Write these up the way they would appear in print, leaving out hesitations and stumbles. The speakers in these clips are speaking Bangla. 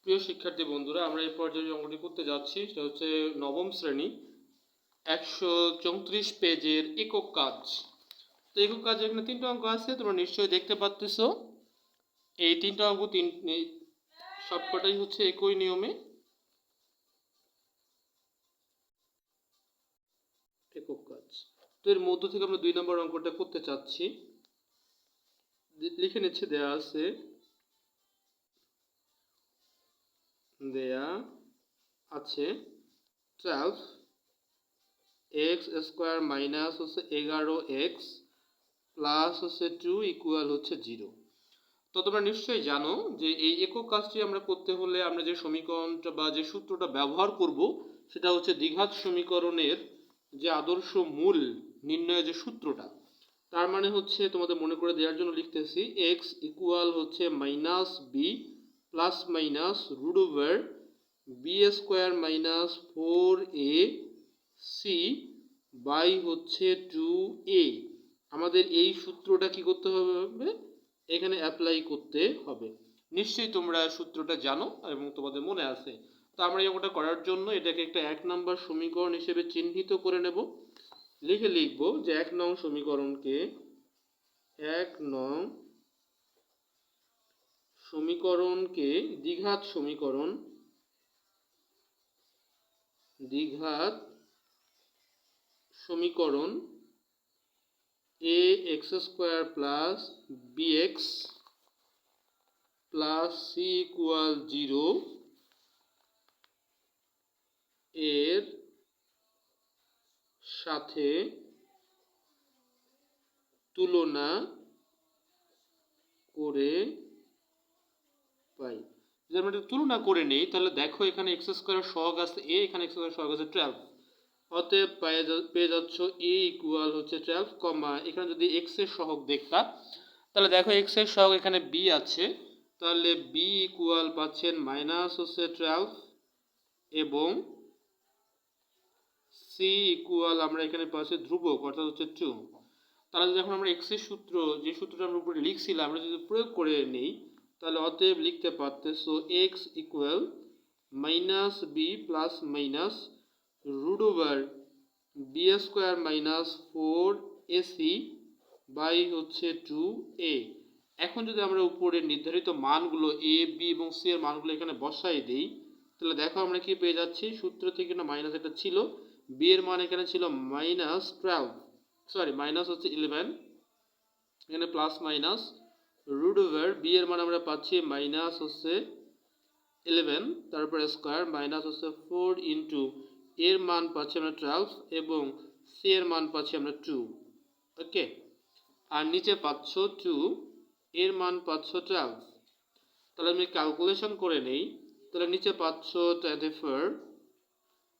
প্রিয় শিক্ষার্থী বন্ধুরা, আমরা এই পর্যায়ে যে অঙ্কটি করতে যাচ্ছি সেটা হচ্ছে নবম শ্রেণী 134 পেজের একক কাজ। তো একক কাজ এখানে তিনটা অঙ্ক আছে, তোমরা নিশ্চয়ই দেখতে পাচ্ছ। এই তিনটা অঙ্ক সবকটাই হচ্ছে একই নিয়মে একক কাজ। তো এর মধ্য থেকে আমরা 2 নম্বর অঙ্কটা করতে চাচ্ছি। লিখে নিচ্ছে, দেয়া আছে, দেয়া আছে 12 x স্কোয়ার মাইনাস হচ্ছে 11x প্লাস হচ্ছে 2 ইকুয়াল হচ্ছে 0। তো তোমরা নিশ্চয়ই জানো যে এই একক কাজটি আমরা করতে হলে আমরা যে সমীকরণটা বা যে সূত্রটা ব্যবহার করব সেটা হচ্ছে দ্বিঘাত সমীকরণের যে আদর্শ মূল নির্ণয়ের যে সূত্রটা। তার মানে হচ্ছে তোমাদের মনে করে দেওয়ার জন্য লিখতেছি x ইকুয়াল হচ্ছে minus B plus minus root over B square minus 4a C by হচ্ছে 2a। আমাদের এই সূত্রটা কি করতে হবে, এখানে অ্যাপ্লাই করতে হবে। নিশ্চয়ই তোমরা সূত্রটা জানো এবং তোমাদের মনে আছে। তো আমরা এই অঙ্কটা করার জন্য এটাকে একটা 1 নম্বর সমীকরণ হিসেবে চিহ্নিত করে নেব। লিখব যে 1 নং সমীকরণকে 1 নং সমীকরণকে দ্বিঘাত সমীকরণ a x square plus bx plus c equal 0 এর সাথে তুলনা করে পাই। যদি আমরা তুলনা করে নেই তাহলে দেখো এখানে x স্কোয়ার সহগ আছে a, এখানে x স্কোয়ার সহগ আছে 12। অতএব পেয়ে যাচ্ছ a ইকুয়াল হচ্ছে 12 কমা এখানে যদি x এর সহগ দেখতা তাহলে দেখো x এর সহগ এখানে b আছে, তাহলে b ইকুয়াল পাচ্ছেন মাইনাস হচ্ছে 12 এবং c ইকুয়াল আমরা এখানে পাচ্ছি ধ্রুবক অর্থাৎ হচ্ছে 2। তাহলে যখন আমরা x এর সূত্র, যে সূত্রটা আমরা উপরে লিখছিলাম, আমরা যদি প্রয়োগ করে নেই তাহলে অতএব লিখতে পারতেছো x equal minus B plus minus root over B square minus 4ac by হচ্ছে 2a। এখন যদি আমরা উপরে নির্ধারিত মানগুলো a b এবং c এর মানগুলো এখানে বসাই দেই তাহলে দেখো আমরা কি পেয়ে যাচ্ছি, সূত্র থেকে না মাইনাস এটা ছিল, b এর মান এখানে ছিল মাইনাস 12, সরি মাইনাস হচ্ছে 11, এখানে plus minus root over B এর মান আমরা পাচ্ছি মাইনাস হচ্ছে 11, তারপর স্কোয়ার মাইনাস হচ্ছে 4 ইন্টু এর মান পাচ্ছি আমরা 12 এবং সি এর মান পাচ্ছি আমরা 2। ওকে, আর নিচে পাচ্ছ 2, এর মান পাচ্ছ 12। তাহলে আমি ক্যালকুলেশন করে নেই, তাহলে নিচে পাচ্ছ 24,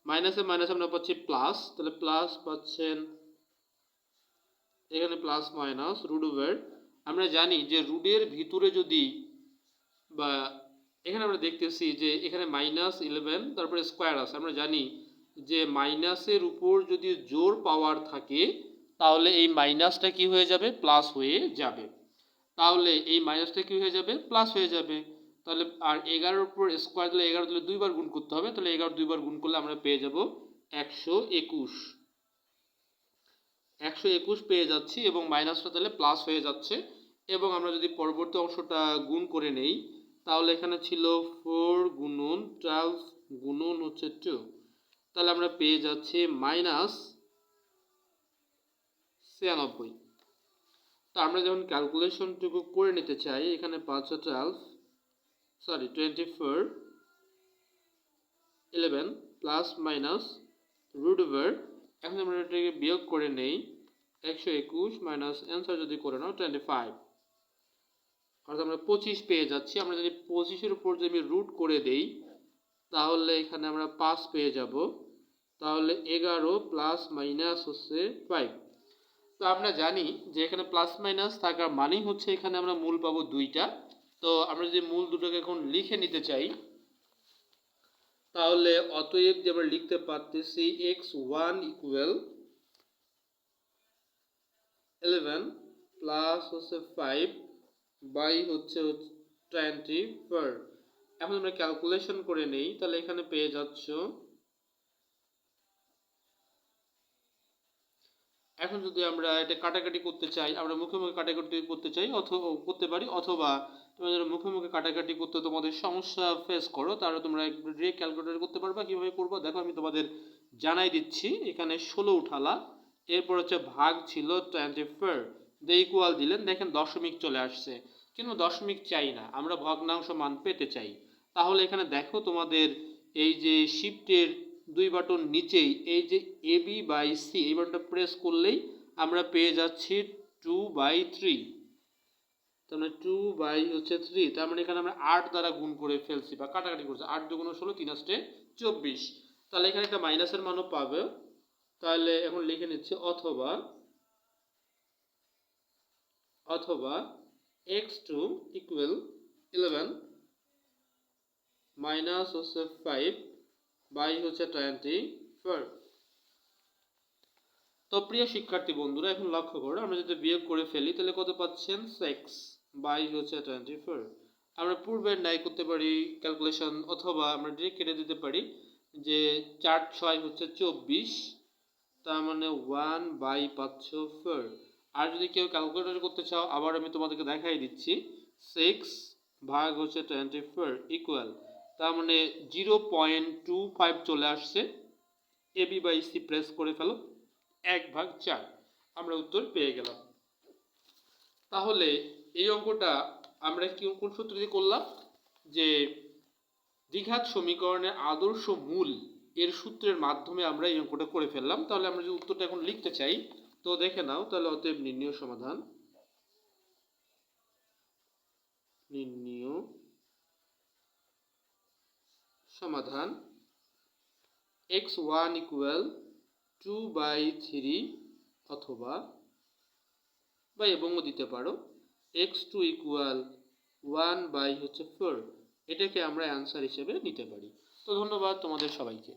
মাইনাসে মাইনাস আমরা পাচ্ছি প্লাস, তাহলে প্লাস পাচ্ছেন এখানে প্লাস মাইনাস রুট ওভার। আমরা জানি যে রুটের ভিতরে যদি বা এখানে আমরা দেখতেছি যে এখানে মাইনাস 11 তারপরে স্কোয়ার আছে, আমরা জানি যে মাইনাসের উপর যদি জোর পাওয়ার থাকে তাহলে এই মাইনাসটা কি হয়ে যাবে, প্লাস হয়ে যাবে। তাহলে এই মাইনাসটা কি হয়ে যাবে, প্লাস হয়ে যাবে। তাহলে আর 11-এর উপর স্কোয়ার দিলে 11 দিলে 2 বার গুণ করতে হবে, তাহলে 11 2 বার গুণ করলে আমরা পেয়ে যাব 121 পেয়ে যাচ্ছি এবং মাইনাসটা তাহলে প্লাস হয়ে যাচ্ছে। এবং আমরা যদি পরবর্তী অংশটা গুণ করে নেই তাহলে এখানে ছিল 4 গুণন 12 গুণন হচ্ছে 2, তাহলে আমরা পেয়ে যাচ্ছি মাইনাস 96। তো আমরা যখন ক্যালকুলেশনটুকু করে নিতে চাই এখানে 24 11 প্লাস মাইনাস রুট ওভার, এখন আমরা এটাকে বিয়োগ করে নেই 121 মাইনাস অ্যান্সার যদি করে নাও 25, অর্থাৎ আমরা 25 পেয়ে যাচ্ছি। আমরা যদি 25-এর উপর যদি আমি রুট করে দেই তাহলে এখানে আমরা 5 পেয়ে যাব, তাহলে 11 প্লাস মাইনাস হচ্ছে 5। তো আমরা জানি যে এখানে প্লাস মাইনাস থাকার মানেই হচ্ছে এখানে আমরা মূল পাবো 2টা। তো আমরা যদি মূল দুটোকে এখন লিখে নিতে চাই তাহলে অতএব যে আমরা লিখতে পারতেছি x1 ইকুয়াল 11 প্লাস হচ্ছে 5 বাই হচ্ছে 24। এখন আমরা ক্যালকুলেশন করে নেই, তাহলে এখানে পেয়ে যাচ্ছ, এখন যদি আমরা এটা কাটাকাটি করতে চাই, আমরা মুখে মুখে কাটাকাটি করতে চাই অথবা করতে পারি, অথবা তোমরা যারা মুখে মুখে কাটাকাটি করতে তোমাদের সমস্যা ফেস করো তাহলে তোমরা ডিরেক্ট ক্যালকুলেটর করতে পারবা। কীভাবে করবো দেখো, আমি তোমাদের জানাই দিচ্ছি। এখানে 16 উঠালা, এরপর হচ্ছে ভাগ ছিল 24, দিয়ে ইকুয়াল দিলেন, দেখেন দশমিক চলে আসছে, কিন্তু দশমিক চাই না, আমরা ভগ্নাংশ মান পেতে চাই। তাহলে এখানে দেখো তোমাদের এই যে শিফটের 2 বাটন নিচেই এই যে AB/C এই বাটনটা প্রেস করলেই আমরা পেয়ে যাচ্ছি 2/3, তার মানে 2/3, তার মানে এখানে আমরা 8 দ্বারা গুণ করে ফেলছি বা কাটাকাটি করছি, 8 দুগুণ 16, 3 8 24, তাহলে এখানে একটা মাইনাসের মানও পাবে। তাহলে এখন লিখে নিচ্ছি অথবা x2 ইকুয়াল 11 মাইনাস হচ্ছে 5 বাই হচ্ছে 24। তো প্রিয় শিক্ষার্থী বন্ধুরা, এখন লক্ষ্য করো, আমরা যদি বিয়োগ করে ফেলি তাহলে কত পাচ্ছেন, 6 বাই হচ্ছে 24। আমরা পূর্বের ন্যায় করতে পারি ক্যালকুলেশন, অথবা আমরা ডিরেক্ট কেটে দিতে পারি যে 4 6 হচ্ছে 24, তার মানে 1 বাই পাচ্ছ 4। আর যদি কেউ ক্যালকুলেটর করতে চাও, আবার আমি তোমাদেরকে দেখাই দিচ্ছি, 6 ভাগ হচ্ছে 24 ইকুয়াল, তার মানে 0.25 চলে আসছে। AB/C প্রেস করে ফেলো, 1/4, আমরা উত্তর পেয়ে গেলাম। তাহলে এই অঙ্কটা আমরা কোন সূত্র দিয়ে করলাম, যে দ্বিঘাত সমীকরণের আদর্শ মূল এর সূত্রের মাধ্যমে আমরা এই অঙ্কটা করে ফেললাম। তাহলে আমরা যদি উত্তরটা এখন লিখতে চাই তো দেখে নাও, তাহলে অতএব নির্ণয় সমাধান x1 ইকুয়াল 2/3, অথবা বা এবংও দিতে পারো x2 ইকুয়াল 1/4, এটাকে আমরা অ্যান্সার হিসেবে নিতে পারি। তো ধন্যবাদ তোমাদের সবাইকে।